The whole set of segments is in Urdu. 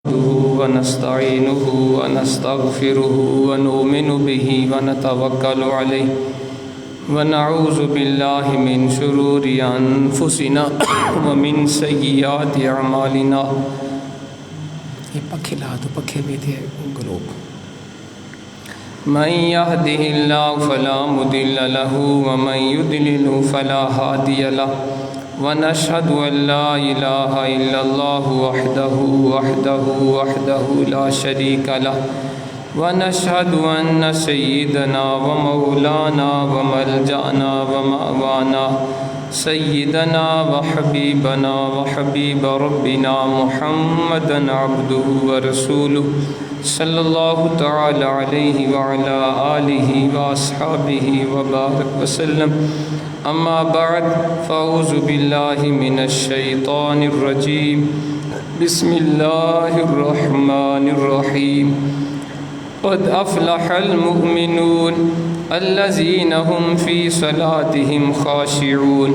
ونستعينه ونستغفره ونؤمن به ونتوكل عليه ونعوذ بالله من شرور أنفسنا ومن سيئات أعمالنا. یہ پکھے لا دو، پکھے بھی دے گلوب. من يهده الله فلا مضل له ومن يضلل فلا هادي له ونشهد أن لا إله إلا الله وحده لا شريك له ونشهد أن سيدنا ومولانا وملجأنا ومأوانا سيدنا وحبيبنا وحبيب ربنا محمدا عبده ورسوله صلى الله تعالى عليه وعلى آله وأصحابه وبارك وسلم. أما بعد فأعوذ بالله من الشيطان الرجيم. بسم الله الرحمن الرحيم. قد أفلح المؤمنون الذين هم في صلاتهم خاشعون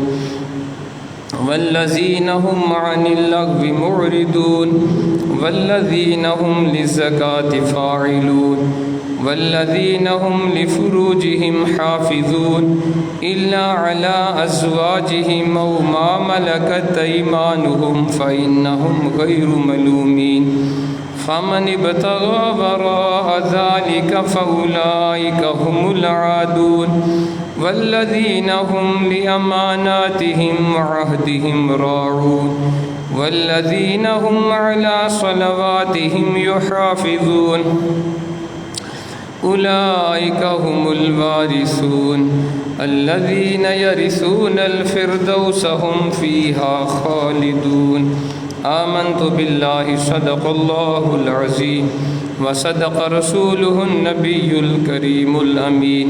والذين هم عن اللغو معرضون والذين هم للزكاة فاعلون والذين هم لفروجهم حافظون إلا على أزواجهم أو ما ملكت أيمانهم فإنهم غير ملومين. فمن ابتغى وراء ذلك فأولئك هم العادون والذين هم لأماناتهم وعهدهم راعون والذين هم على صلواتهم يحافظون أولئك هم الوارثون الذين يرثون الفردوس هم فيها خالدون. آمنت بالله صدق الله العظيم وصدق رسوله النبي الكريم الأمين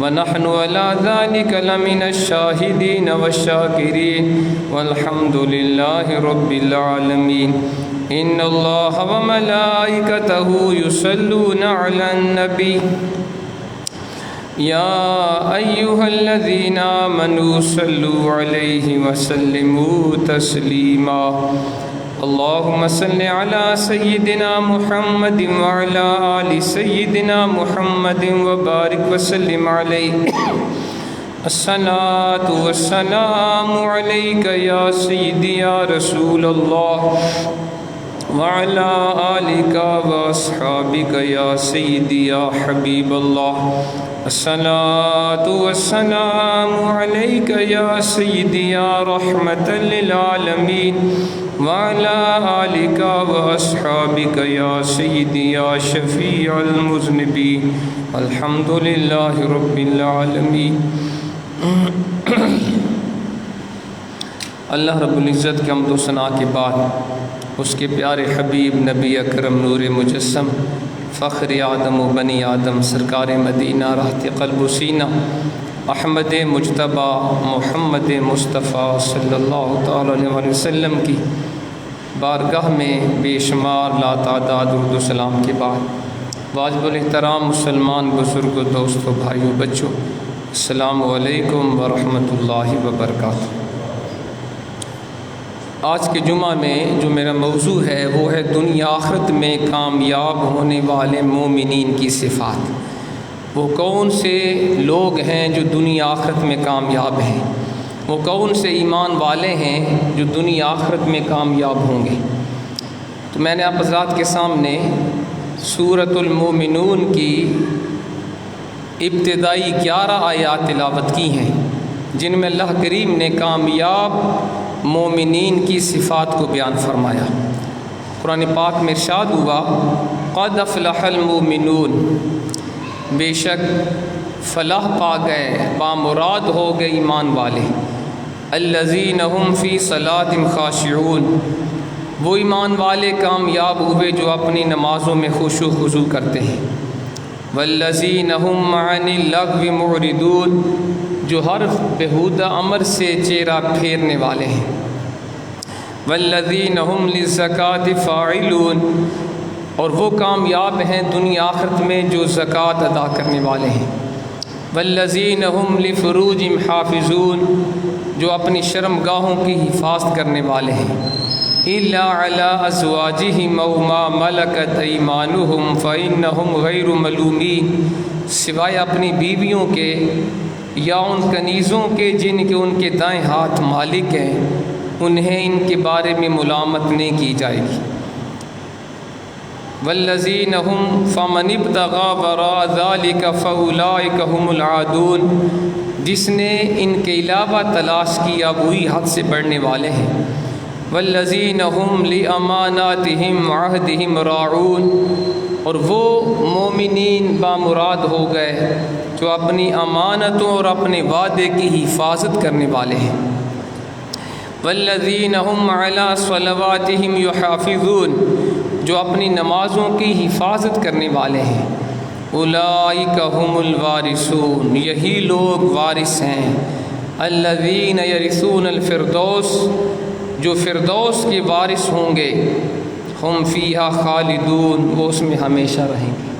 ونحن على ذلك لمن الشاهدين والشاكرين والحمد لله رب العالمين. إن الله وملائكته يصلون على النبي يا أيها الذين آمنوا صلوا عليه وسلموا تسليما. اللهم صل على سيدنا محمد وعلى آل سيدنا محمد وبارك وسلم عليه. الصلاة والسلام عليك يا سيدي يا رسول الله وعلى آلك وأصحابك يا سيدي يا حبيب الله. الصلاة والسلام عليك يا سيدي يا رحمة للعالمين وعلى آلك وأصحابك يا سيدي يا شفيع المذنبين. الحمد لله رب العالمين. اللہ رب العزت کے حمد و ثنا کے بعد اس کے پیارے حبیب نبی اکرم نور مجسم فخر آدم و بنی آدم سرکار مدینہ راحت قلب و سینہ احمد مجتبی محمد مصطفیٰ صلی اللہ تعالی علیہ وسلم کی بارگاہ میں بے شمار لا تعداد درود و سلام کے بعد واجب الاحترام مسلمان بزرگ دوستوں بھائیوں بچوں السلام علیکم ورحمۃ اللہ وبرکاتہ. آج کے جمعہ میں جو میرا موضوع ہے وہ ہے دنیا آخرت میں کامیاب ہونے والے مومنین کی صفات. وہ کون سے لوگ ہیں جو دنیا آخرت میں کامیاب ہیں؟ وہ کون سے ایمان والے ہیں جو دنیا آخرت میں کامیاب ہوں گے؟ تو میں نے آپ حضرات کے سامنے سورۃ المومنون کی ابتدائی 11 آیات تلاوت کی ہیں جن میں اللہ کریم نے کامیاب مومنین کی صفات کو بیان فرمایا. قرآن پاک میں ارشاد ہوا قد افلح المومنون، بے شک فلاح پا گئے، بامراد ہو گئے ایمان والے. الذین هم فی صلاتہم خاشعون، وہ ایمان والے کامیاب ہوئے جو اپنی نمازوں میں خشوع و خضوع کرتے ہیں. والذین هم عن اللغو معرضون، جو ہر بیہودہ امر سے چہرہ پھیرنے والے ہیں. والذین هم للزکاة فاعلون، اور وہ کامیاب ہیں دنیا آخرت میں جو زکوٰۃ ادا کرنے والے ہیں. والذین هم لفروجہم حافظون، جو اپنی شرم گاہوں کی حفاظت کرنے والے ہیں. إلا على أزواجهم أو ما ملكت أيمانهم فإنهم غير ملومين، سوائے اپنی بیویوں کے یا ان کنیزوں کے جن کے ان کے دائیں ہاتھ مالک ہیں، انہیں ان کے بارے میں ملامت نہیں کی جائے گی۔ والذین هم فمن ابتغى وراء ذلك فأولئك هم العادون، جس نے ان کے علاوہ تلاش کیا وہی حد سے بڑھنے والے ہیں۔ والذین هم لأماناتهم وعہدهم راعون، اور وہ مومنین بامراد ہو گئے جو اپنی امانتوں اور اپنے وعدے کی حفاظت کرنے والے ہیں۔ والذین هم علی صلواتهم یحافظون، جو اپنی نمازوں کی حفاظت کرنے والے ہیں۔ اولئک هم الوارثون، یہی لوگ وارث ہیں۔ الذین یرثون الفردوس، جو فردوس کے وارث ہوں گے۔ ہم فیہا خالدون، وہ اس میں ہمیشہ رہیں گے۔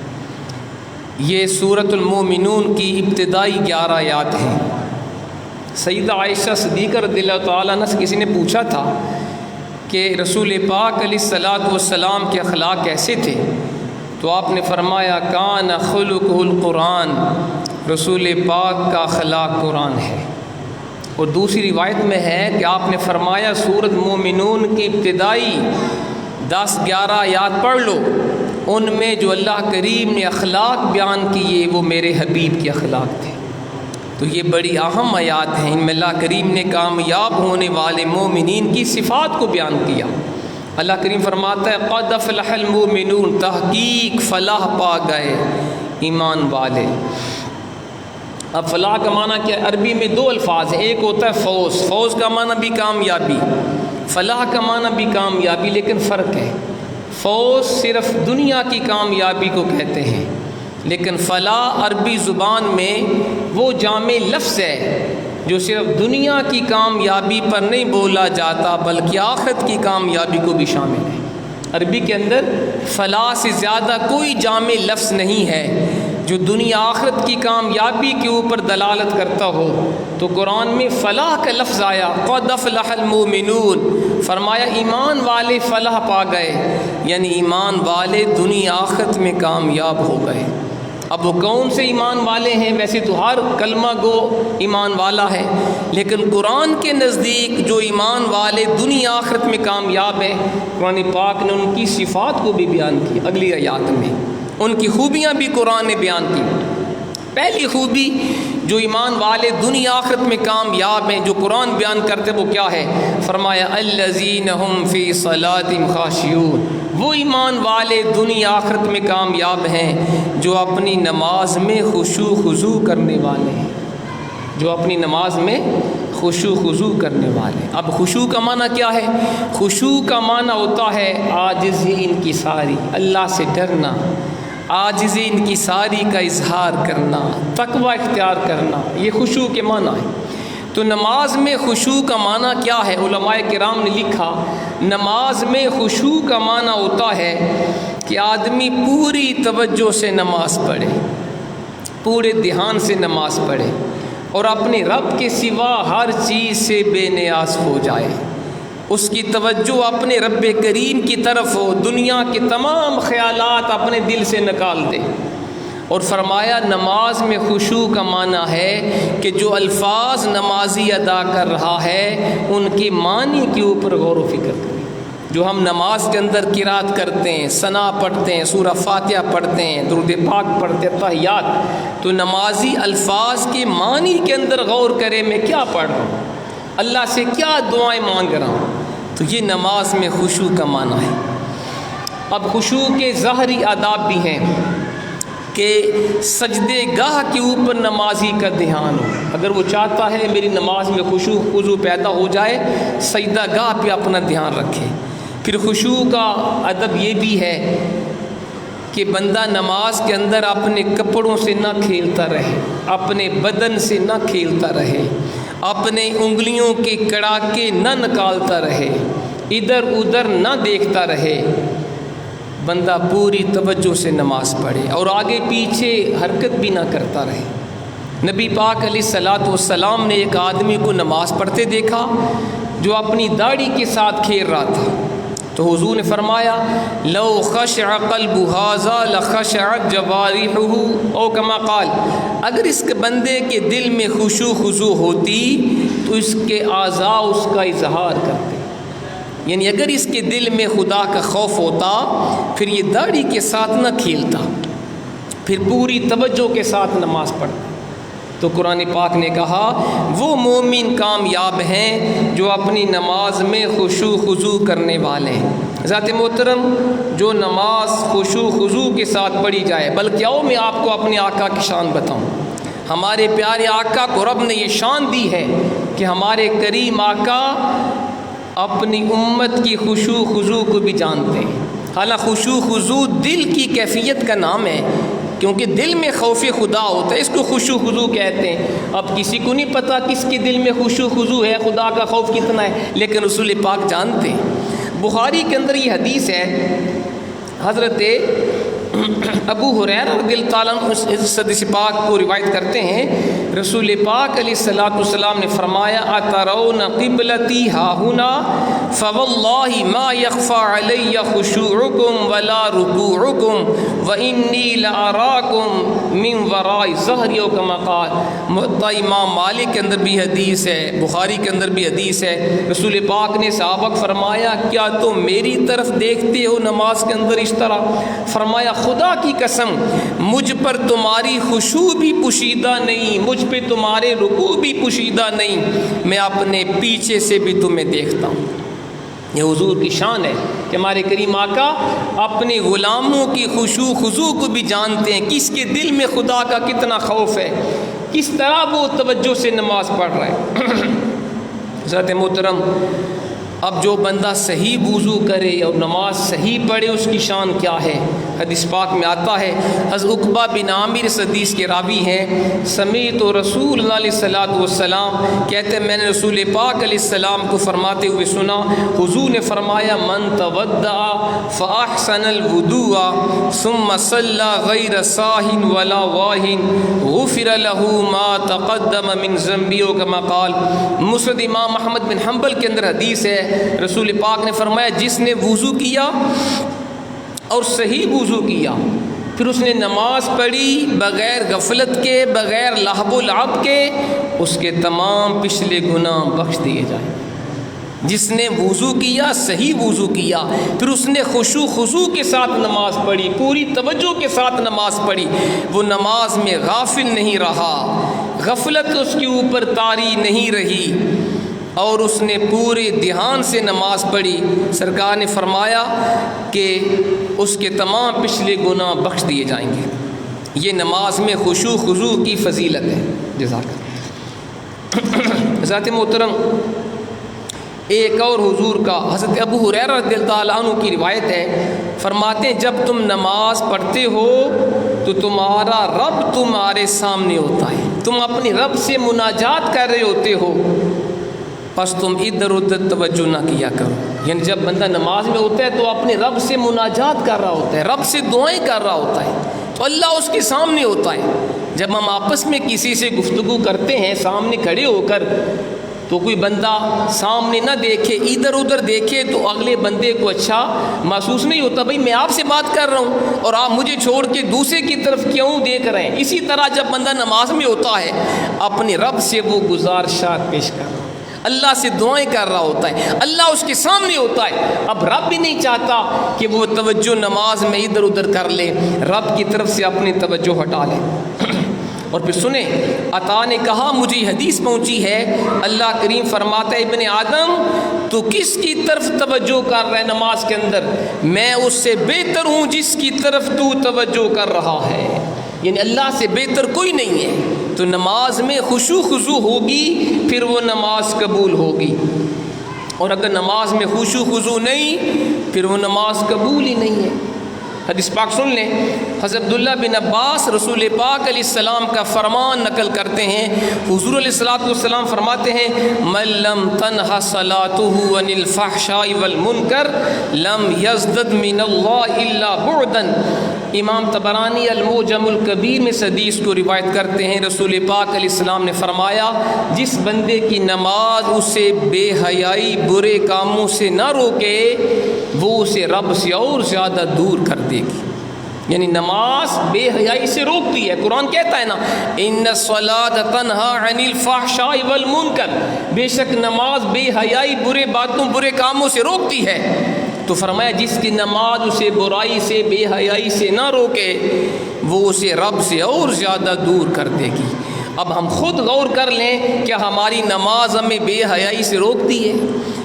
یہ سورۃ المومنون کی ابتدائی 11 آیات ہیں۔ سیدہ عائشہ صدیقہ رضی اللہ تعالیٰ عنہ سے کسی نے پوچھا تھا کہ رسول پاک علیہ الصلاۃ والسلام کے اخلاق کیسے تھے، تو آپ نے فرمایا کان خلقہ القرآن، رسول پاک کا اخلاق قرآن ہے۔ اور دوسری روایت میں ہے کہ آپ نے فرمایا سورۃ مومنون کی ابتدائی 10-11 آیات پڑھ لو، ان میں جو اللہ کریم نے اخلاق بیان کیے وہ میرے حبیب کے اخلاق تھے۔ تو یہ بڑی اہم آیات ہیں، ان میں اللہ کریم نے کامیاب ہونے والے مومنین کی صفات کو بیان کیا۔ اللہ کریم فرماتا ہے قد افلح المؤمنون، تحقیق فلاح پا گئے ایمان والے۔ اب فلاح کا معنی کیا ہے؟ عربی میں 2 الفاظ ہیں، ایک ہوتا ہے فوز، فوز کا معنی بھی کامیابی، فلاح کا معنی بھی کامیابی، لیکن فرق ہے۔ فوز صرف دنیا کی کامیابی کو کہتے ہیں، لیکن فلاح عربی زبان میں وہ جامع لفظ ہے جو صرف دنیا کی کامیابی پر نہیں بولا جاتا بلکہ آخرت کی کامیابی کو بھی شامل ہے۔ عربی کے اندر فلاح سے زیادہ کوئی جامع لفظ نہیں ہے جو دنیا آخرت کی کامیابی کے اوپر دلالت کرتا ہو۔ تو قرآن میں فلاح کا لفظ آیا، قد افلح المؤمنون، فرمایا ایمان والے فلاح پا گئے، یعنی ایمان والے دنیا آخرت میں کامیاب ہو گئے۔ اب وہ کون سے ایمان والے ہیں؟ ویسے تو ہر کلمہ گو ایمان والا ہے، لیکن قرآن کے نزدیک جو ایمان والے دنیا آخرت میں کامیاب ہیں، قرآن پاک نے ان کی صفات کو بھی بیان کی اگلی آیات میں، ان کی خوبیاں بھی قرآن نے بیان کی۔ پہلی خوبی جو ایمان والے دنیا آخرت میں کامیاب ہیں جو قرآن بیان کرتے وہ کیا ہے؟ فرمایا الذین هم فی صلاتہم خاشعون، وہ ایمان والے دنیا آخرت میں کامیاب ہیں جو اپنی نماز میں خشوع خضوع کرنے والے ہیں، جو اپنی نماز میں خشوع خضوع کرنے والے۔ اب خشوع کا معنی کیا ہے؟ خشوع کا معنی ہوتا ہے عاجزی انکساری، اللہ سے ڈرنا، عاجزی انکساری کا اظہار کرنا، تقوی اختیار کرنا، یہ خشوع کے معنی ہے۔ تو نماز میں خشوع کا معنی کیا ہے؟ علماء کرام نے لکھا نماز میں خشوع کا معنی ہوتا ہے کہ آدمی پوری توجہ سے نماز پڑھے، پورے دھیان سے نماز پڑھے اور اپنے رب کے سوا ہر چیز سے بے نیاز ہو جائے، اس کی توجہ اپنے رب کریم کی طرف ہو، دنیا کے تمام خیالات اپنے دل سے نکال دے۔ اور فرمایا نماز میں خشوع کا معنی ہے کہ جو الفاظ نمازی ادا کر رہا ہے ان کے معنی کے اوپر غور و فکر کریں۔ جو ہم نماز کے اندر قرات کرتے ہیں، ثنا پڑھتے ہیں، سورہ فاتحہ پڑھتے ہیں، درود پاک پڑھتے ہیں، تحیات، تو نمازی الفاظ کے معنی کے اندر غور کرے میں کیا پڑھ رہا ہوں، اللہ سے کیا دعائیں مانگ رہا ہوں، تو یہ نماز میں خشوع کا معنی ہے۔ اب خشوع کے ظاہری آداب بھی ہیں کہ سجدے گاہ کے اوپر نمازی کا دھیان ہو، اگر وہ چاہتا ہے میری نماز میں خشوع خضوع پیدا ہو جائے، سجدہ گاہ پہ اپنا دھیان رکھے۔ پھر خشوع کا ادب یہ بھی ہے کہ بندہ نماز کے اندر اپنے کپڑوں سے نہ کھیلتا رہے، اپنے بدن سے نہ کھیلتا رہے، اپنے انگلیوں کے کڑاکے نہ نکالتا رہے، ادھر ادھر نہ دیکھتا رہے، بندہ پوری توجہ سے نماز پڑھے اور آگے پیچھے حرکت بھی نہ کرتا رہے۔ نبی پاک علیہ الصلاۃ والسلام نے ایک آدمی کو نماز پڑھتے دیکھا جو اپنی داڑھی کے ساتھ کھیل رہا تھا، تو حضور نے فرمایا لو خشع قلب ھذا لخشعت جوارحہ او کما قال، اگر اس کے بندے کے دل میں خشوع خضوع ہوتی تو اس کے اعضاء اس کا اظہار کرتے، یعنی اگر اس کے دل میں خدا کا خوف ہوتا پھر یہ داڑھی کے ساتھ نہ کھیلتا، پھر پوری توجہ کے ساتھ نماز پڑھتا۔ تو قرآن پاک نے کہا وہ مومن کامیاب ہیں جو اپنی نماز میں خشوع خضوع کرنے والے ہیں۔ ذات محترم، جو نماز خشوع خضوع کے ساتھ پڑھی جائے، بلکہ آؤ میں آپ کو اپنے آقا کی شان بتاؤں۔ ہمارے پیارے آقا کو رب نے یہ شان دی ہے کہ ہمارے کریم آقا اپنی امت کی خشوع خضوع کو بھی جانتے ہیں۔ حالانکہ خشوع خضوع دل کی کیفیت کا نام ہے، کیونکہ دل میں خوف خدا ہوتا ہے، اس کو خشوع خضوع کہتے ہیں۔ اب کسی کو نہیں پتا کس کے دل میں خشوع خضوع ہے، خدا کا خوف کتنا ہے، لیکن رسول پاک جانتے ہیں۔ بخاری کے اندر یہ حدیث ہے، حضرت ابو ہریرہ رضی اللہ تعالیٰ عنہ اس حدیث پاک کو روایت کرتے ہیں، رسول پاک علیہ الصلوۃ والسلام نے فرمایا اترون قبلتی ہاہنا فواللہ ما یخفی علی خشوعکم ولا رکوعکم وانی لاراکم من وراء ظہری او کما قال۔ موطا امام مالک کے اندر بھی حدیث ہے، بخاری کے اندر بھی حدیث ہے، رسول پاک نے صحابہ کو فرمایا کیا تم میری طرف دیکھتے ہو نماز کے اندر اس طرح؟ فرمایا خدا کی قسم مجھ پر تمہاری خشوع بھی پوشیدہ نہیں، مجھ پہ تمہارے رکوع بھی پوشیدہ نہیں، میں اپنے پیچھے سے بھی تمہیں دیکھتا ہوں۔ یہ حضور کی شان ہے کہ ہمارے کریم آقا اپنے غلاموں کی خشوع خضوع کو بھی جانتے ہیں، کس کے دل میں خدا کا کتنا خوف ہے، کس طرح وہ توجہ سے نماز پڑھ رہا ہے۔ حضرت محترم، اب جو بندہ صحیح وضو کرے اور نماز صحیح پڑھے اس کی شان کیا ہے؟ حدیث پاک میں آتا ہے، حضرت عقبہ بن عامر اس حدیث کے راوی ہیں، سمیعت رسول اللہ علیہ الصلوۃ والسلام کہتے ہیں میں نے رسول پاک علیہ السلام کو فرماتے ہوئے سنا، حضور نے فرمایا من تودع فاحسن الوضوء ثم صلى غیر صاح ولا واہ غفر له ما تقدم من ذنبه كما قال۔ مسند امام احمد بن حنبل کے اندر حدیث ہے، رسول پاک نے فرمایا جس نے وضو کیا اور صحیح وضو کیا پھر اس نے نماز پڑھی بغیر غفلت کے، بغیر لہو و لعب کے، اس کے تمام پچھلے گناہ بخش دیے جائیں۔ جس نے وضو کیا، صحیح وضو کیا، پھر اس نے خشوع خضوع کے ساتھ نماز پڑھی، پوری توجہ کے ساتھ نماز پڑھی، وہ نماز میں غافل نہیں رہا، غفلت اس کے اوپر طاری نہیں رہی، اور اس نے پورے دھیان سے نماز پڑھی، سرکار نے فرمایا کہ اس کے تمام پچھلے گناہ بخش دیے جائیں گے۔ یہ نماز میں خشوع خضوع کی فضیلت ہے۔ جزاک اللہ۔ ذات محترم، ایک اور حضور کا حضرت ابو ہریرہ رضی اللہ تعالیٰ عنہ کی روایت ہے، فرماتے ہیں جب تم نماز پڑھتے ہو تو تمہارا رب تمہارے سامنے ہوتا ہے، تم اپنی رب سے مناجات کر رہے ہوتے ہو، بس تم ادھر ادھر توجہ نہ کیا کرو۔ یعنی جب بندہ نماز میں ہوتا ہے تو اپنے رب سے مناجات کر رہا ہوتا ہے، رب سے دعائیں کر رہا ہوتا ہے، تو اللہ اس کے سامنے ہوتا ہے۔ جب ہم آپس میں کسی سے گفتگو کرتے ہیں سامنے کھڑے ہو کر، تو کوئی بندہ سامنے نہ دیکھے ادھر ادھر دیکھے تو اگلے بندے کو اچھا محسوس نہیں ہوتا، بھئی میں آپ سے بات کر رہا ہوں اور آپ مجھے چھوڑ کے دوسرے کی طرف کیوں دیکھ رہے ہیں۔ اسی طرح جب بندہ نماز میں ہوتا ہے اپنے رب سے وہ گزارشات پیش کر رہا ہے، اللہ سے دعائیں کر رہا ہوتا ہے، اللہ اس کے سامنے ہوتا ہے۔ اب رب بھی نہیں چاہتا کہ وہ توجہ نماز میں ادھر ادھر کر لے، رب کی طرف سے اپنی توجہ ہٹا لے۔ اور پھر سنیں، عطا نے کہا مجھے حدیث پہنچی ہے، اللہ کریم فرماتا ہے ابن آدم تو کس کی طرف توجہ کر رہا ہے نماز کے اندر؟ میں اس سے بہتر ہوں جس کی طرف تو توجہ کر رہا ہے، یعنی اللہ سے بہتر کوئی نہیں ہے۔ تو نماز میں خشوع خضوع ہوگی پھر وہ نماز قبول ہوگی، اور اگر نماز میں خشوع خضوع نہیں پھر وہ نماز قبول ہی نہیں ہے۔ حدیث پاک سن لیں، حضرت عبداللہ بن عباس رسول پاک علیہ السلام کا فرمان نقل کرتے ہیں، حضور علیہ السلام فرماتے ہیں من لم تنہ صلاته عن الفحشاء والمنکر لم یزدد من اللہ الا بعدا۔ امام طبرانی المعجم الکبیر میں اس حدیث کو روایت کرتے ہیں، رسول پاک علیہ السلام نے فرمایا جس بندے کی نماز اسے بے حیائی برے کاموں سے نہ روکے وہ اسے رب سے اور زیادہ دور کر دے گی۔ یعنی نماز بے حیائی سے روکتی ہے۔ قرآن کہتا ہے نا ان الصلاۃ تنہی عن الفحشاء والمنکر، بے شک نماز بے حیائی، برے باتوں، برے کاموں سے روکتی ہے۔ تو فرمایا جس کی نماز اسے برائی سے، بے حیائی سے نہ روکے، وہ اسے رب سے اور زیادہ دور کر دے گی۔ اب ہم خود غور کر لیں، کیا ہماری نماز ہمیں بے حیائی سے روکتی ہے؟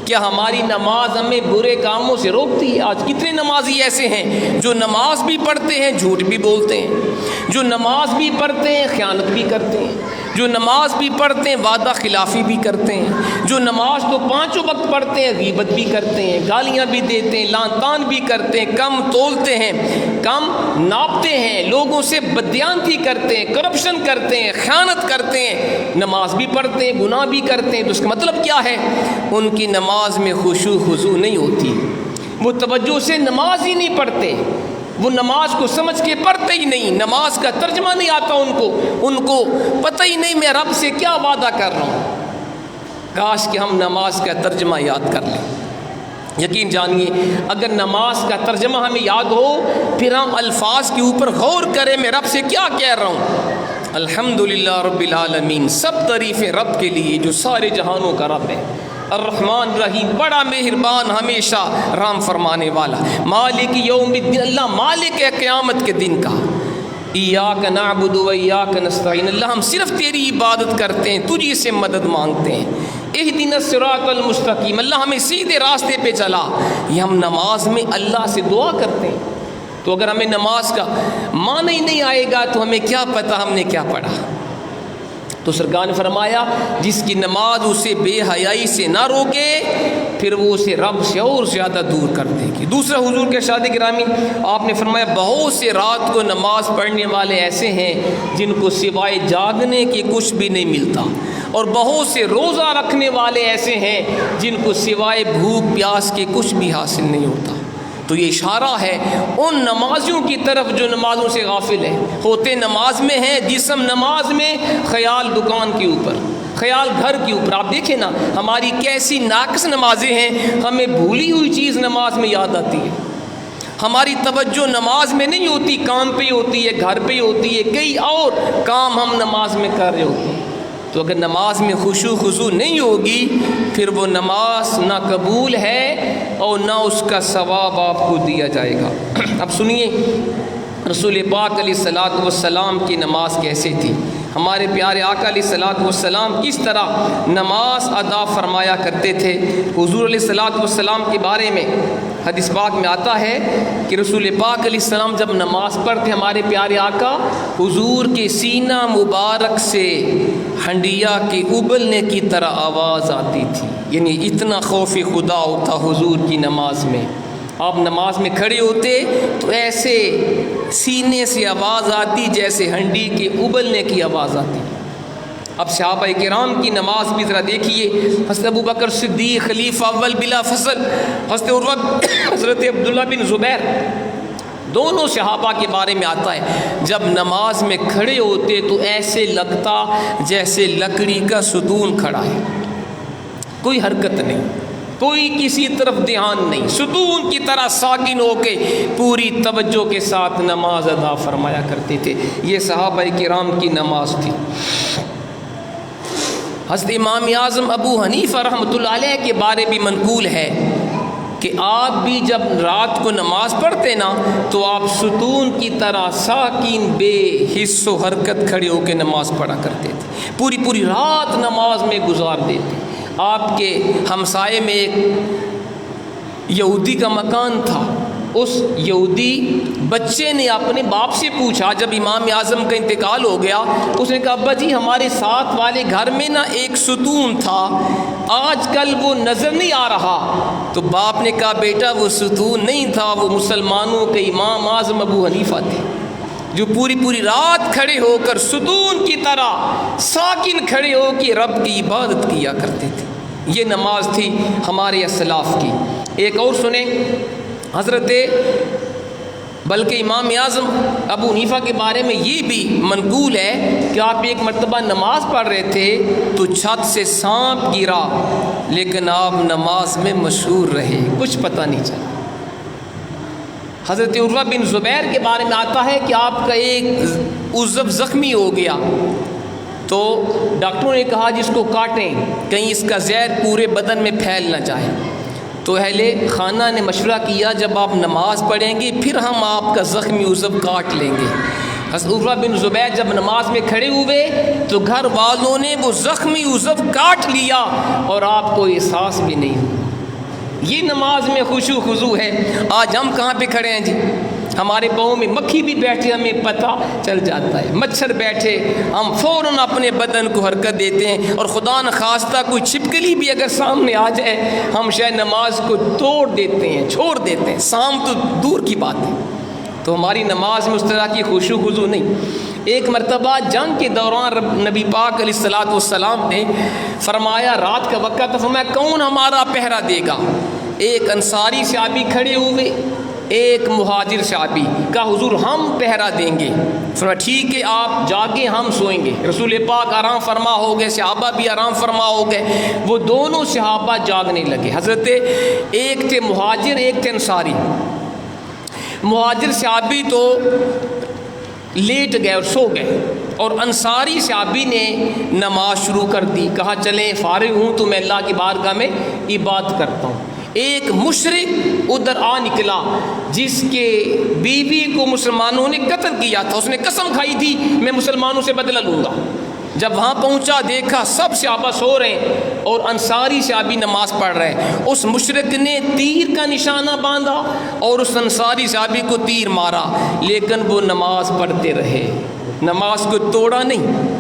کیا ہماری نماز ہمیں برے کاموں سے روکتی ہے؟ آج کتنے نمازی ایسے ہیں جو نماز بھی پڑھتے ہیں، جھوٹ بھی بولتے ہیں، جو نماز بھی پڑھتے ہیں، خیانت بھی کرتے ہیں، جو نماز بھی پڑھتے ہیں، وعدہ خلافی بھی کرتے ہیں، جو نماز تو 5 وقت پڑھتے ہیں، غیبت بھی کرتے ہیں، گالیاں بھی دیتے ہیں، لعن طعن بھی کرتے ہیں، کم تولتے ہیں، کم ناپتے ہیں، لوگوں سے بددیانتی کرتے ہیں، کرپشن کرتے ہیں، خیانت کرتے ہیں، نماز بھی پڑھتے ہیں، گناہ بھی کرتے ہیں۔ تو اس کا مطلب کیا ہے؟ ان کی نماز میں خشوع خضوع نہیں ہوتی، وہ توجہ سے نماز ہی نہیں پڑھتے، وہ نماز کو سمجھ کے پڑھتے ہی نہیں، نماز کا ترجمہ نہیں آتا ان کو پتہ ہی نہیں میں رب سے کیا وعدہ کر رہا ہوں۔ کاش کہ ہم نماز کا ترجمہ یاد کر لیں۔ یقین جانیے اگر نماز کا ترجمہ ہمیں یاد ہو، پھر ہم الفاظ کے اوپر غور کریں، میں رب سے کیا کہہ رہا ہوں۔ الحمدللہ رب العالمین، سب تعریفیں رب کے لیے جو سارے جہانوں کا رب ہے، الرحمن الرحیم، بڑا مہربان، ہمیشہ رحم فرمانے والا، مالک یوم الدین، اللہ مالک ہے قیامت کے دن کا، ایاک نعبد و ایاک نستعین، اللہ ہم صرف تیری عبادت کرتے ہیں، تجھی سے مدد مانگتے ہیں، اہدنا الصراط المستقیم، اللہ ہمیں سیدھے راستے پہ چلا۔ یہ ہم نماز میں اللہ سے دعا کرتے ہیں۔ تو اگر ہمیں نماز کا معنی ہی نہیں آئے گا تو ہمیں کیا پتہ ہم نے کیا پڑھا۔ تو سرکار نے فرمایا جس کی نماز اسے بے حیائی سے نہ روکے، پھر وہ اسے رب سے اور زیادہ دور کر دے گی۔ دوسرا حضور کے ارشاد گرامی آپ نے فرمایا بہت سے رات کو نماز پڑھنے والے ایسے ہیں جن کو سوائے جاگنے کے کچھ بھی نہیں ملتا، اور بہت سے روزہ رکھنے والے ایسے ہیں جن کو سوائے بھوک پیاس کے کچھ بھی حاصل نہیں ہوتا۔ تو یہ اشارہ ہے ان نمازیوں کی طرف جو نمازوں سے غافل ہیں، ہوتے نماز میں ہیں، جسم نماز میں، خیال دکان کے اوپر، خیال گھر کے اوپر۔ آپ دیکھیں نا ہماری کیسی ناقص نمازیں ہیں، ہمیں بھولی ہوئی چیز نماز میں یاد آتی ہے، ہماری توجہ نماز میں نہیں ہوتی، کام پہ ہوتی ہے، گھر پہ ہوتی ہے، کئی اور کام ہم نماز میں کر رہے ہوتے ہیں۔ تو اگر نماز میں خشوع خضوع نہیں ہوگی، پھر وہ نماز نہ قبول ہے اور نہ اس کا ثواب آپ کو دیا جائے گا۔ اب سنیے رسول پاک علیہ الصلاۃ والسلام کی نماز کیسے تھی، ہمارے پیارے آقا علیہ الصلاۃ والسلام کس طرح نماز ادا فرمایا کرتے تھے۔ حضور علیہ الصلاۃ والسلام کے بارے میں حدیث پاک میں آتا ہے کہ رسول پاک علیہ السلام جب نماز پڑھتے ہمارے پیارے آقا، حضور کے سینہ مبارک سے ہنڈیا کے ابلنے کی طرح آواز آتی تھی، یعنی اتنا خوف خدا ہوتا حضور کی نماز میں۔ آپ نماز میں کھڑے ہوتے تو ایسے سینے سے آواز آتی جیسے ہنڈی کے ابلنے کی آواز آتی۔ اب صحابہ کرام کی نماز بھی ذرا دیکھیے، حضرت ابو بکر صدیق خلیفہ اول بلا فصل، حضرت عروہ، حضرت عبداللہ بن زبیر، دونوں صحابہ کے بارے میں آتا ہے جب نماز میں کھڑے ہوتے تو ایسے لگتا جیسے لکڑی کا ستون کھڑا ہے، کوئی حرکت نہیں، کوئی کسی طرف دھیان نہیں، ستون کی طرح ساکن ہو کے پوری توجہ کے ساتھ نماز ادا فرمایا کرتے تھے۔ یہ صحابہ کرام کی نماز تھی۔ حضرت امام اعظم ابو حنیفہ رحمۃ اللہ علیہ کے بارے بھی منقول ہے کہ آپ بھی جب رات کو نماز پڑھتے نا تو آپ ستون کی طرح ساکین بے حس و حرکت کھڑے ہو کے نماز پڑھا کرتے تھے، پوری پوری رات نماز میں گزار دیتے۔ آپ کے ہمسائے میں ایک یہودی کا مکان تھا، اس یہودی بچے نے اپنے باپ سے پوچھا جب امام اعظم کا انتقال ہو گیا، اس نے کہا ابا جی ہمارے ساتھ والے گھر میں نا ایک ستون تھا، آج کل وہ نظر نہیں آ رہا۔ تو باپ نے کہا بیٹا وہ ستون نہیں تھا، وہ مسلمانوں کے امام اعظم ابو حنیفہ تھے جو پوری پوری رات کھڑے ہو کر ستون کی طرح ساکن کھڑے ہو کے رب کی عبادت کیا کرتے تھے۔ یہ نماز تھی ہمارے اسلاف کی۔ ایک اور سنیں، حضرت بلکہ امام اعظم ابو حنیفہ کے بارے میں یہ بھی منقول ہے کہ آپ ایک مرتبہ نماز پڑھ رہے تھے تو چھت سے سانپ گرا، لیکن آپ نماز میں مشہور رہے، کچھ پتہ نہیں چلا۔ حضرت عروہ بن زبیر کے بارے میں آتا ہے کہ آپ کا ایک عضو زخمی ہو گیا تو ڈاکٹروں نے کہا جس کو کاٹیں کہیں اس کا زہر پورے بدن میں پھیل نہ جائے. تو اہل خانہ نے مشورہ کیا جب آپ نماز پڑھیں گے پھر ہم آپ کا زخمی عضو کاٹ لیں گے. حضرت عروہ بن زبیر جب نماز میں کھڑے ہوئے تو گھر والوں نے وہ زخمی عضو کاٹ لیا اور آپ کو احساس بھی نہیں ہوا. یہ نماز میں خشوع خضوع ہے. آج ہم کہاں پہ کھڑے ہیں جی؟ ہمارے پاؤں میں مکھی بھی بیٹھے ہمیں پتہ چل جاتا ہے, مچھر بیٹھے ہم فوراً اپنے بدن کو حرکت دیتے ہیں, اور خدا نخواستہ کوئی چھپکلی بھی اگر سامنے آ جائے ہم شاید نماز کو توڑ دیتے ہیں, چھوڑ دیتے ہیں. سام تو دور کی بات ہے. تو ہماری نماز میں اس طرح کی خشوع خضوع نہیں. ایک مرتبہ جنگ کے دوران نبی پاک علیہ الصلوۃ والسلام نے فرمایا, رات کا وقت تھا, فرمایا کون ہمارا پہرا دے گا؟ ایک انصاری صحابی کھڑے ہوئے, ایک مہاجر صحابی. کہا حضور ہم پہرا دیں گے. فرمایا ٹھیک ہے آپ جاگیں ہم سوئیں گے. رسول پاک آرام فرما ہو گئے, صحابہ بھی آرام فرما ہو گئے. وہ دونوں صحابہ جاگنے لگے. حضرت ایک تھے مہاجر ایک تھے انصاری. مہاجر صحابی تو لیٹ گئے اور سو گئے, اور انصاری صحابی نے نماز شروع کر دی. کہا چلیں فارغ ہوں تو میں اللہ کی بارگاہ میں عبادت کرتا ہوں. ایک مشرک ادھر آ نکلا جس کے بیوی کو مسلمانوں نے قتل کیا تھا. اس نے قسم کھائی تھی میں مسلمانوں سے بدلہ لوں گا. جب وہاں پہنچا دیکھا سب صحابہ سو رہے ہیں اور انصاری صحابی نماز پڑھ رہے ہیں. اس مشرک نے تیر کا نشانہ باندھا اور اس انصاری صحابی کو تیر مارا, لیکن وہ نماز پڑھتے رہے, نماز کو توڑا نہیں.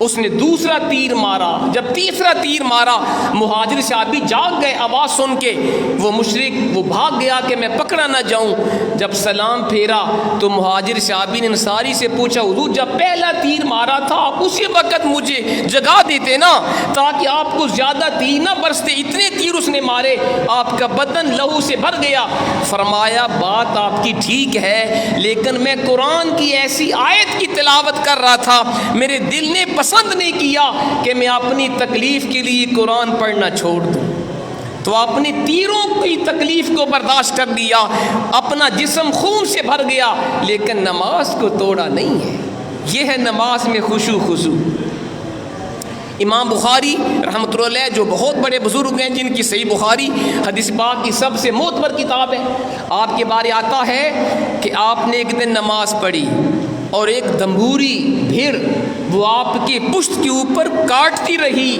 اس نے دوسرا تیر مارا. جب تیسرا تیر مارا مہاجر صحابی جاگ گئے آواز سن کے. وہ مشرک وہ بھاگ گیا کہ میں پکڑا نہ جاؤں. جب سلام پھیرا تو مہاجر صحابی نے انصاری سے پوچھا حضور جب پہلا تیر مارا تھا آپ اسی وقت مجھے جگا دیتے نا تاکہ آپ کو زیادہ تیر نہ برستے. اتنے تیر اس نے مارے آپ کا بدن لہو سے بھر گیا. فرمایا بات آپ کی ٹھیک ہے لیکن میں قرآن کی ایسی آیت کی تلاوت کر رہا تھا, میرے دل نے پسند نہیں کیا کہ میں اپنی تکلیف کے لیے قرآن پڑھنا چھوڑ دوں. تو اپنے تیروں کی تکلیف کو برداشت کر لیا, اپنا جسم خون سے بھر گیا لیکن نماز کو توڑا نہیں ہے. یہ ہے نماز میں خشوع خضوع. امام بخاری رحمۃ اللہ علیہ جو بہت بڑے بزرگ ہیں جن کی صحیح بخاری حدیث پاک کی سب سے معتبر کتاب ہے, آپ کے بارے آتا ہے کہ آپ نے ایک دن نماز پڑھی اور ایک دمبوری بھیڑ وہ آپ کی پشت کے اوپر کاٹتی رہی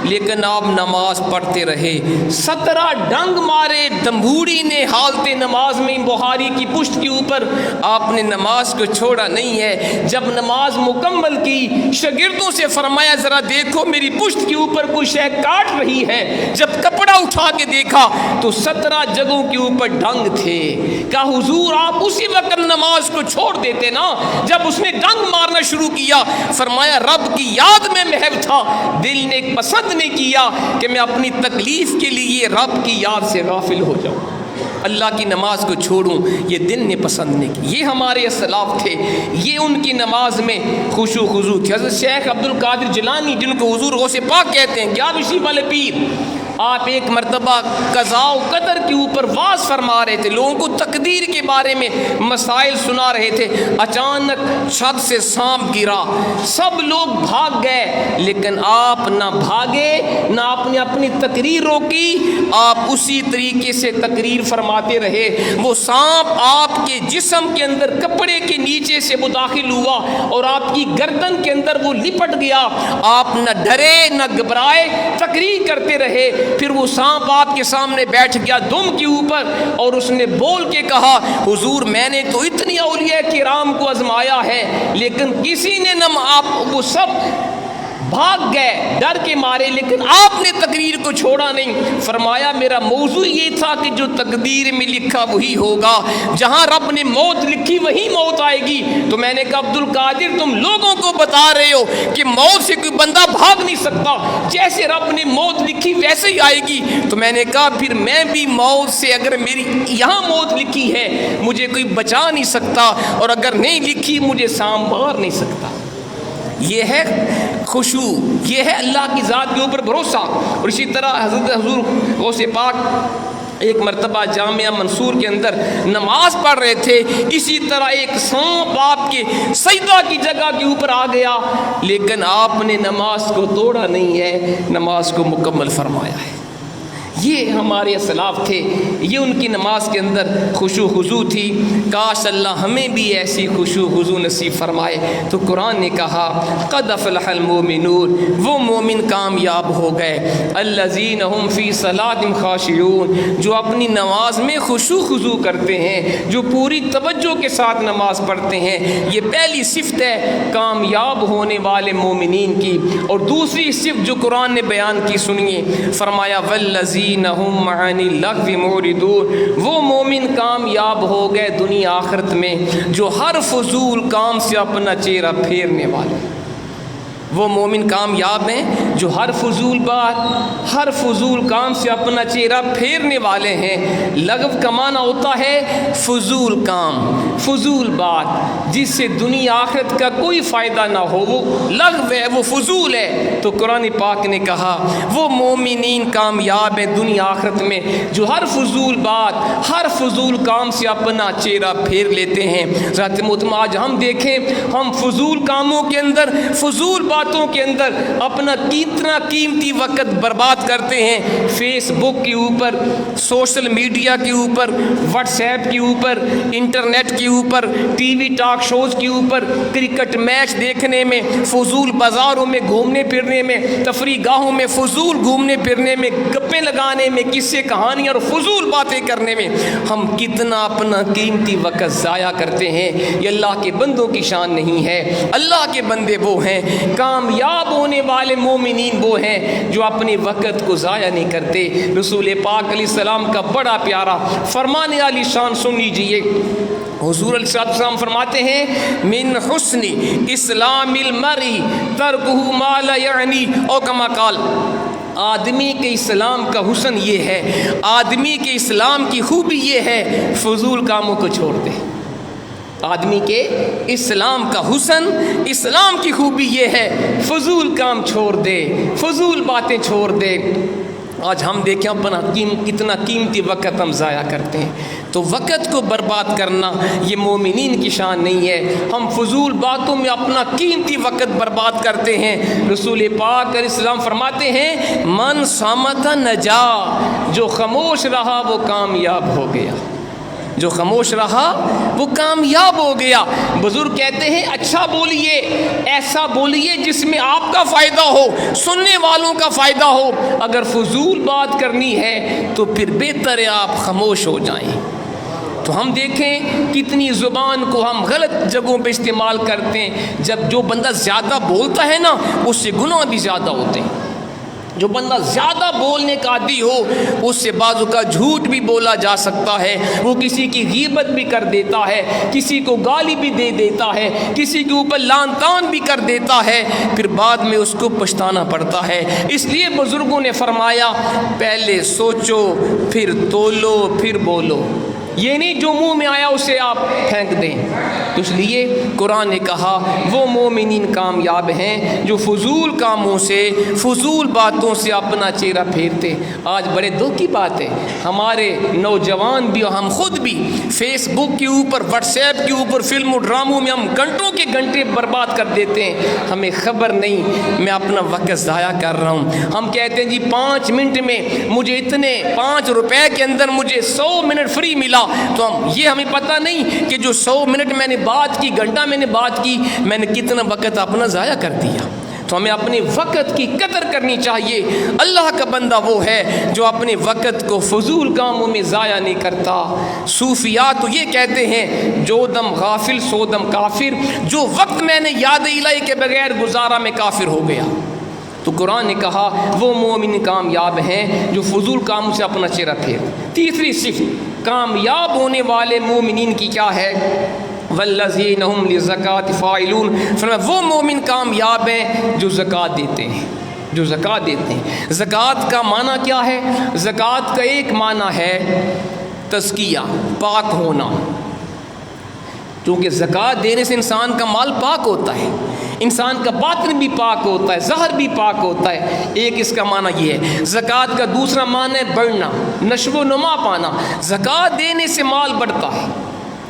لیکن آپ نماز پڑھتے رہے. 17 ڈنگ مارے دمبوری نے حالت نماز میں بخاری کی پشت کے اوپر, آپ نے نماز کو چھوڑا نہیں ہے. جب نماز مکمل کی شاگردوں سے فرمایا ذرا دیکھو میری پشت کے اوپر کوئی شے کاٹ رہی ہے. جب کپڑا اٹھا کے دیکھا تو 17 جگہوں کے اوپر ڈنگ تھے. کہا حضور آپ اسی وقت نماز کو چھوڑ دیتے نا جب اس نے ڈنگ مارنا شروع کیا. فرمایا رب کی یاد میں محو تھا, دل نے پسند نہیں کیا کہ میں اپنی تکلیف کے لیے رب کی یاد سے غافل ہو جاؤں, اللہ کی نماز کو چھوڑوں. یہ دل نے پسند نہیں کی. یہ ہمارے اسلاف تھے, یہ ان کی نماز میں خشوع خضوع تھی. حضرت شیخ عبد القادر جیلانی جن کو حضور غوث پاک کہتے ہیں, 11ویں والے پیر, آپ ایک مرتبہ قضاء و قدر کے اوپر واز فرما رہے تھے, لوگوں کو تقدیر کے بارے میں مسائل سنا رہے تھے. اچانک چھت سے سانپ گرا, سب لوگ بھاگ گئے لیکن آپ نہ بھاگے نہ آپ نے اپنی تقریر روکی, آپ اسی طریقے سے تقریر فرماتے رہے. وہ سانپ آپ کے جسم کے اندر کپڑے کے نیچے سے وہ داخل ہوا اور آپ کی گردن کے اندر وہ لپٹ گیا. آپ نہ ڈرے نہ گھبرائے, تقریر کرتے رہے. پھر وہ سانپ آپ کے سامنے بیٹھ گیا دم کے اوپر اور اس نے بول کے کہا حضور میں نے تو اتنی اولیاء کرام کو آزمایا ہے لیکن کسی نے نہ آپ وہ سب بھاگ گئے ڈر کے مارے لیکن آپ نے تقریر کو چھوڑا نہیں. فرمایا میرا موضوع یہ تھا کہ جو تقدیر میں لکھا وہی ہوگا, جہاں رب نے موت لکھی وہی موت آئے گی. تو میں نے کہا عبد القادر تم لوگوں کو بتا رہے ہو کہ موت سے کوئی بندہ بھاگ نہیں سکتا, جیسے رب نے موت لکھی ویسے ہی آئے گی. تو میں نے کہا پھر میں بھی موت سے, اگر میری یہاں موت لکھی ہے مجھے کوئی بچا نہیں سکتا, اور اگر نہیں لکھی مجھے سانپ مار نہیں سکتا. یہ ہے خشوع, یہ ہے اللہ کی ذات کے اوپر بھروسہ. اور اسی طرح حضرت حضور غوث پاک ایک مرتبہ جامعہ منصور کے اندر نماز پڑھ رہے تھے، اسی طرح ایک سانپ آپ کے سجدہ کی جگہ کے اوپر آ گیا، لیکن آپ نے نماز کو توڑا نہیں ہے، نماز کو مکمل فرمایا ہے۔ یہ ہمارے اسلاف تھے، یہ ان کی نماز کے اندر خشوع خضوع تھی۔ کاش اللہ ہمیں بھی ایسی خشوع خضوع نصیب فرمائے۔ تو قرآن نے کہا قد افلح المؤمنون، وہ مومن کامیاب ہو گئے، الذین هم فی صلاتہم خاشعون، جو اپنی نماز میں خشوع خضوع کرتے ہیں، جو پوری توجہ کے ساتھ نماز پڑھتے ہیں۔ یہ پہلی صفت ہے کامیاب ہونے والے مومنین کی۔ اور دوسری صفت جو قرآن نے بیان کی سنیے، فرمایا والذین هم عن اللغو معرضون، وہ مومن کامیاب ہو گئے دنیا آخرت میں جو ہر فضول کام سے اپنا چہرہ پھیرنے والے۔ وہ مومن کامیاب ہیں جو ہر فضول بات، ہر فضول کام سے اپنا چہرہ پھیرنے والے ہیں۔ لغو کا معنی ہوتا ہے فضول کام، فضول بات جس سے دنیا آخرت کا کوئی فائدہ نہ ہو، وہ لغو ہے، وہ فضول ہے۔ تو قرآن پاک نے کہا وہ مومنین کامیاب ہیں دنیا آخرت میں جو ہر فضول بات، ہر فضول کام سے اپنا چہرہ پھیر لیتے ہیں۔ ذات محترم آج ہم دیکھیں، ہم فضول کاموں کے اندر، فضول باتوں کے اندر اپنا کتنا قیمتی وقت برباد کرتے ہیں۔ فیس بک کے اوپر، سوشل میڈیا کے اوپر، واٹس ایپ کے اوپر، انٹرنیٹ کے اوپر، ٹی وی ٹاک شوز کے اوپر، کرکٹ میچ دیکھنے میں، فضول بازاروں میں گھومنے پھرنے میں، تفریح گاہوں میں فضول گھومنے پھرنے میں، گپیں لگانے میں، قصے کہانیاں اور فضول باتیں کرنے میں ہم کتنا اپنا قیمتی وقت ضائع کرتے ہیں۔ یہ اللہ کے بندوں کی شان نہیں ہے۔ اللہ کے بندے وہ ہیں، کامیاب ہونے والے مومنین وہ ہیں جو اپنے وقت کو ضائع نہیں کرتے۔ رسول پاک علیہ السلام کا بڑا پیارا فرمان عالی شان سن لیجئے۔ حضور علیہ السلام فرماتے ہیں من حسن اسلام المرء ترکہ ما لا یعنی، او کما قال، آدمی کے اسلام کا حسن یہ ہے، آدمی کے اسلام کی خوبی یہ ہے فضول کاموں کو چھوڑ دے۔ آدمی کے اسلام کا حسن، اسلام کی خوبی یہ ہے فضول کام چھوڑ دے، فضول باتیں چھوڑ دے۔ آج ہم دیکھیں اپنا کتنا قیمتی وقت ہم ضائع کرتے ہیں۔ تو وقت کو برباد کرنا یہ مومنین کی شان نہیں ہے۔ ہم فضول باتوں میں اپنا قیمتی وقت برباد کرتے ہیں۔ رسول پاک علیہ السلام فرماتے ہیں من صامت نجا، جو خاموش رہا وہ کامیاب ہو گیا، جو خاموش رہا وہ کامیاب ہو گیا۔ بزرگ کہتے ہیں اچھا بولیے، ایسا بولیے جس میں آپ کا فائدہ ہو، سننے والوں کا فائدہ ہو۔ اگر فضول بات کرنی ہے تو پھر بہتر ہے آپ خاموش ہو جائیں۔ تو ہم دیکھیں کتنی زبان کو ہم غلط جگہوں پہ استعمال کرتے ہیں۔ جب جو بندہ زیادہ بولتا ہے نا، اس سے گناہ بھی زیادہ ہوتے ہیں۔ جو بندہ زیادہ بولنے کا عادی ہو، اس سے بعض کا جھوٹ بھی بولا جا سکتا ہے، وہ کسی کی غیبت بھی کر دیتا ہے، کسی کو گالی بھی دے دیتا ہے، کسی کے اوپر لعن طعن بھی کر دیتا ہے، پھر بعد میں اس کو پچھتانا پڑتا ہے۔ اس لیے بزرگوں نے فرمایا پہلے سوچو، پھر تولو، پھر بولو۔ یہ نہیں جو منہ میں آیا اسے آپ پھینک دیں۔ تو اس لیے قرآن نے کہا وہ مومنین کامیاب ہیں جو فضول کاموں سے، فضول باتوں سے اپنا چہرہ پھیرتے۔ آج بڑے دکھ کی بات ہے، ہمارے نوجوان بھی اور ہم خود بھی فیس بک کے اوپر، واٹس ایپ کے اوپر، فلم و ڈراموں میں ہم گھنٹوں کے گھنٹے برباد کر دیتے ہیں، ہمیں خبر نہیں میں اپنا وقت ضائع کر رہا ہوں۔ ہم کہتے ہیں جی 5 منٹ میں مجھے اتنے 5 روپے کے اندر مجھے 100 منٹ فری ملا، تو یہ ہمیں پتہ نہیں کہ جو 100 منٹ میں نے بات کی، گھنٹہ میں نے بات کی، میں نے کتنا وقت اپنا ضائع کر دیا۔ تو ہمیں اپنے وقت کی قدر کرنی چاہیے۔ اللہ کا بندہ وہ ہے جو اپنے وقت کو فضول کاموں میں ضائع نہیں کرتا۔ صوفیاء تو یہ کہتے ہیں جو دم غافل سو دم کافر، جو وقت میں نے یاد الہی کے بغیر گزارا میں کافر ہو گیا۔ تو قرآن نے کہا وہ مومن کامیاب ہیں جو فضول کاموں سے اپنا چہرہ پھیر۔ تیسری صفت کامیاب ہونے والے مومنین کی کیا ہے؟ والذین هم للزکاۃ فاعلون، فرمایا وہ مومن کامیاب ہیں جو زکوٰۃ دیتے ہیں، جو زکوٰۃ دیتے ہیں۔ زکوٰۃ کا معنی کیا ہے؟ زکوٰۃ کا ایک معنی ہے تزکیہ، پاک ہونا، کیونکہ زکوٰۃ دینے سے انسان کا مال پاک ہوتا ہے۔ انسان کا باطن بھی پاک ہوتا ہے، ظاہر بھی پاک ہوتا ہے۔ ایک اس کا معنی یہ ہے۔ زکوٰۃ کا دوسرا معنی ہے بڑھنا، نشو و نما پانا۔ زکوٰۃ دینے سے مال بڑھتا ہے،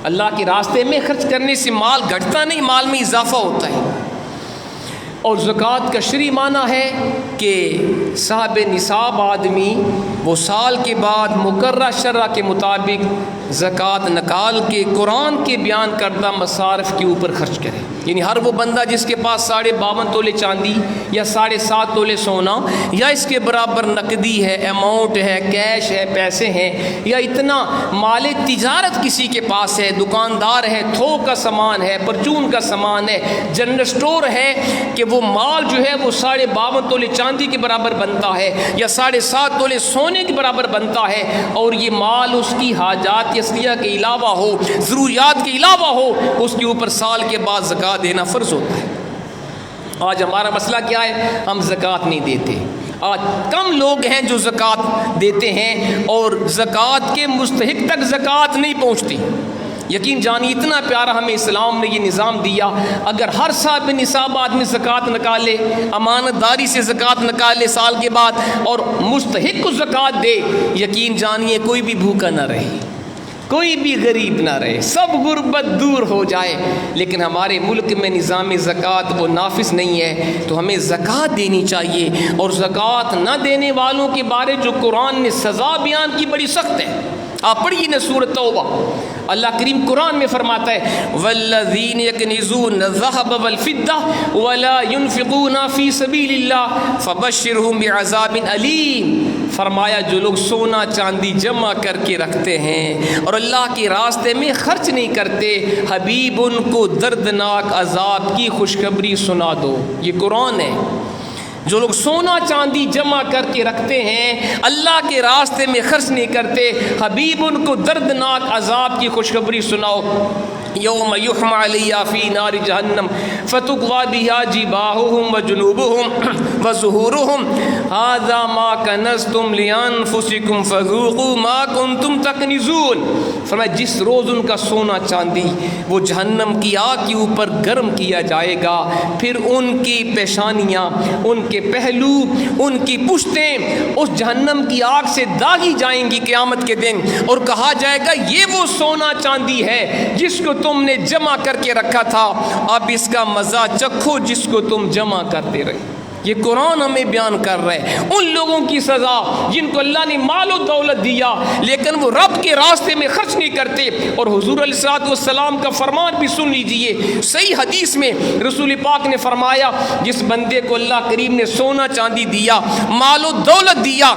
اللہ کے راستے میں خرچ کرنے سے مال گھٹتا نہیں، مال میں اضافہ ہوتا ہے۔ اور زکوٰۃ کا شرعی معنی ہے کہ صاحب نصاب آدمی وہ سال کے بعد مقررہ شرع کے مطابق زکوٰۃ نکال کے قرآن کے بیان کردہ مصارف کے اوپر خرچ کرے۔ یعنی ہر وہ بندہ جس کے پاس 52.5 تولے چاندی یا 7.5 تولے سونا یا اس کے برابر نقدی ہے، اماؤنٹ ہے، کیش ہے، پیسے ہیں، یا اتنا مال تجارت کسی کے پاس ہے، دکاندار ہے، تھوک کا سامان ہے، پرچون کا سامان ہے، جنرل سٹور ہے، کہ وہ مال جو ہے وہ 52.5 تولے چاندی کے برابر بنتا ہے یا 7.5 تولے سونے کے برابر بنتا ہے، اور یہ مال اس کی حاجات اصلیہ کے علاوہ ہو، ضروریات کے علاوہ ہو، اس کے اوپر سال کے بعد زکوٰۃ دینا فرض ہوتا ہے۔ آج ہمارا مسئلہ کیا ہے؟ ہم زکوٰۃ نہیں دیتے۔ آج کم لوگ ہیں جو زکوٰۃ دیتے ہیں، اور زکوٰۃ کے مستحق تک زکوٰۃ نہیں پہنچتی۔ یقین جانی اتنا پیارا ہمیں اسلام نے یہ نظام دیا، اگر ہر صاحب نصاب آدمی زکوٰۃ نکالے، امانت داری سے زکوٰۃ نکالے سال کے بعد، اور مستحق کو زکوٰۃ دے، یقین جانیے کوئی بھی بھوکا نہ رہے، کوئی بھی غریب نہ رہے، سب غربت دور ہو جائے۔ لیکن ہمارے ملک میں نظام زکوٰۃ وہ نافذ نہیں ہے، تو ہمیں زکوٰۃ دینی چاہیے۔ اور زکوٰۃ نہ دینے والوں کے بارے جو قرآن نے سزا بیان کی بڑی سخت ہے۔ آپ پڑھیے نا سورۃ توبہ، اللہ کریم قرآن میں فرماتا ہے والذین یکنزون الذھب والفضہ ولا ينفقون فی سبیل اللہ فبشرہم بعذاب علیم۔ فرمایا جو لوگ سونا چاندی جمع کر کے رکھتے ہیں اور اللہ کے راستے میں خرچ نہیں کرتے، حبیب ان کو دردناک عذاب کی خوشخبری سنا دو۔ یہ قرآن ہے۔ جو لوگ سونا چاندی جمع کر کے رکھتے ہیں، اللہ کے راستے میں خرچ نہیں کرتے، حبیب ان کو دردناک عذاب کی خوشخبری سناؤ۔ یوم یحمى علیہا فی نار جہنم فتقوی بہا جباہہم وجنوبہم وظہورہم ھذا ما کنزتم لانفسکم فذوقوا ما کنتم تکنزون۔ فرمایا جس روز ان کا سونا چاندی وہ جہنم کی آگ کے اوپر گرم کیا جائے گا، پھر ان کی پیشانیاں، ان کے پہلو، ان کی پشتیں اس جہنم کی آگ سے داغی جائیں گی قیامت کے دن، اور کہا جائے گا یہ وہ سونا چاندی ہے جس کو تم نے جمع کر کے رکھا تھا، اب اس کا مزہ چکھو جس کو تم جمع کرتے رہے۔ یہ قرآن ہمیں بیان کر رہا ہے ان لوگوں کی سزا جن کو اللہ نے مال و دولت دیا لیکن وہ رب کے راستے میں خرچ نہیں کرتے۔ اور حضور علیہ الصلوۃ والسلام کا فرمان بھی سن لیجئے، صحیح حدیث میں رسول پاک نے فرمایا جس بندے کو اللہ کریم نے سونا چاندی دیا، مال و دولت دیا،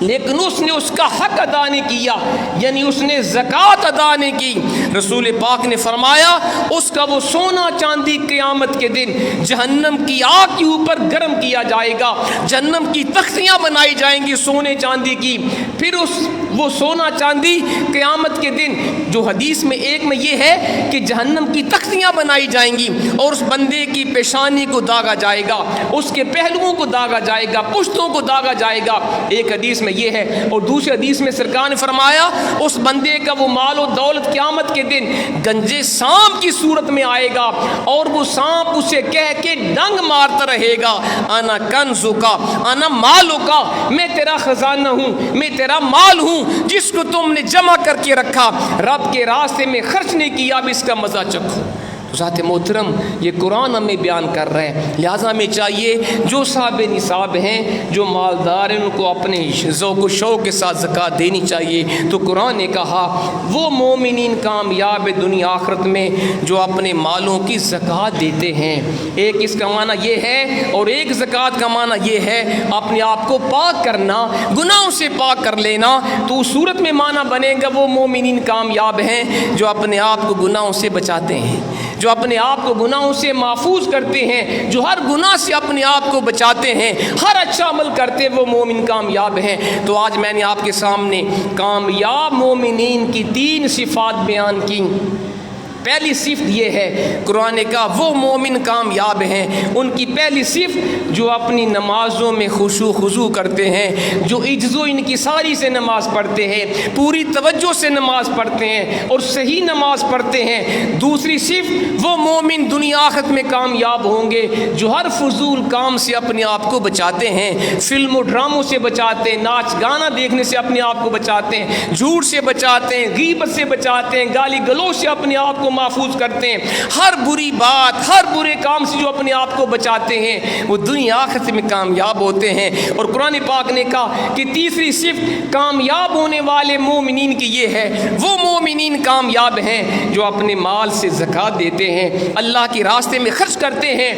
لیکن اس نے اس کا حق ادا نہیں کیا، یعنی اس نے زکوٰۃ ادا نہیں کی، رسول پاک نے فرمایا اس کا وہ سونا چاندی قیامت کے دن جہنم کی آگ کے اوپر گرم کیا جائے گا، جہنم کی تختیاں بنائی جائیں گی سونے چاندی کی، پھر وہ سونا چاندی قیامت کے دن جو حدیث میں ایک میں یہ ہے کہ جہنم کی تختیاں بنائی جائیں گی اور اس بندے کی پیشانی کو داغا جائے گا، اس کے پہلوؤں کو داغا جائے گا، پشتوں کو داغا جائے گا، ایک حدیث میں یہ ہے۔ اور دوسری حدیث میں سرکار نے فرمایا اس بندے کا وہ مال و دولت قیامت کے دن گنجے سانپ کی صورت میں آئے گا، اور وہ سانپ اسے کہہ کے ڈنگ مارتا رہے گا، انا کنزکا انا مالکا، میں تیرا خزانہ ہوں، میں تیرا مال ہوں جس کو تم نے جمع کر کے رکھا، رب کے راستے میں خرچ نہیں کیا، اب اس کا مزہ چکھو۔ ذات محترم یہ قرآن ہمیں بیان کر رہا ہے، لہٰذا ہمیں چاہیے جو صاحب نصاب ہیں، جو مالدار ہیں، ان کو اپنے ذوق و شوق کے ساتھ زکوٰۃ دینی چاہیے۔ تو قرآن نے کہا وہ مومنین کامیاب دنیا آخرت میں جو اپنے مالوں کی زکوٰۃ دیتے ہیں۔ ایک اس کا معنی یہ ہے، اور ایک زکوٰۃ کا معنی یہ ہے اپنے آپ کو پاک کرنا، گناہوں سے پاک کر لینا۔ تو اس صورت میں معنی بنے گا وہ مومنین کامیاب ہیں جو اپنے آپ کو گناہوں سے بچاتے ہیں، جو اپنے آپ کو گناہوں سے محفوظ کرتے ہیں، جو ہر گناہ سے اپنے آپ کو بچاتے ہیں، ہر اچھا عمل کرتے وہ مومن کامیاب ہیں۔ تو آج میں نے آپ کے سامنے کامیاب مومنین کی 3 صفات بیان کی۔ پہلی صفت یہ ہے، قرآن نے کہا وہ مومن کامیاب ہیں، ان کی پہلی صفت جو اپنی نمازوں میں خشوع خضوع کرتے ہیں، جو عجز و انکساری سے نماز پڑھتے ہیں، پوری توجہ سے نماز پڑھتے ہیں اور صحیح نماز پڑھتے ہیں۔ دوسری صفت، وہ مومن دنیا آخرت میں کامیاب ہوں گے جو ہر فضول کام سے اپنے آپ کو بچاتے ہیں، فلم و ڈراموں سے بچاتے ہیں، ناچ گانا دیکھنے سے اپنے آپ کو بچاتے ہیں، جھوٹ سے بچاتے ہیں، غیبت سے بچاتے ہیں، گالی گلوچ سے اپنے آپ کو محفوظ کرتے ہیں، ہر بری بات، ہر برے کام سے جو اپنے آپ کو بچاتے ہیں وہ دنیا آخرت میں کامیاب ہوتے ہیں۔ اور قرآن پاک نے کہا کہ تیسری صفت کامیاب ہونے والے مومنین کی یہ ہے، وہ مومنین کامیاب ہیں جو اپنے مال سے زکوٰۃ دیتے ہیں، اللہ کے راستے میں خرچ کرتے ہیں،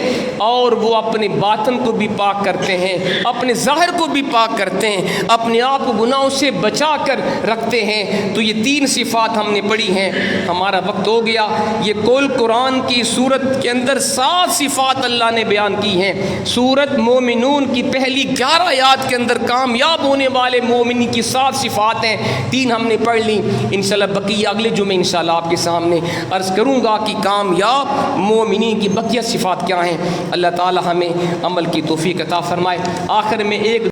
اور وہ اپنے باطن کو بھی پاک کرتے ہیں، اپنے ظاہر کو بھی پاک کرتے ہیں، اپنے آپ کو گناہوں سے بچا کر رکھتے ہیں۔ تو یہ تین صفات ہم نے پڑھی ہیں۔ ہمارا وقت ہو گیا۔ یہ کل قرآن کی سورت کے اندر 7 صفات اللہ نے بیان کی ہیں۔ سورت مومنون کی پہلی 11 آیات کے اندر کامیاب ہونے والے مومنین کی 7 صفات ہیں، 3 ہم نے پڑھ لی۔ انشاءاللہ بقیہ اگلے جمعے انشاءاللہ آپ کے سامنے عرض کروں گا کہ کامیاب مومنین کی بقیہ صفات کیا ہیں۔ اللہ تعالی ہمیں عمل کی توفیق عطا فرمائے۔ آخر میں ایک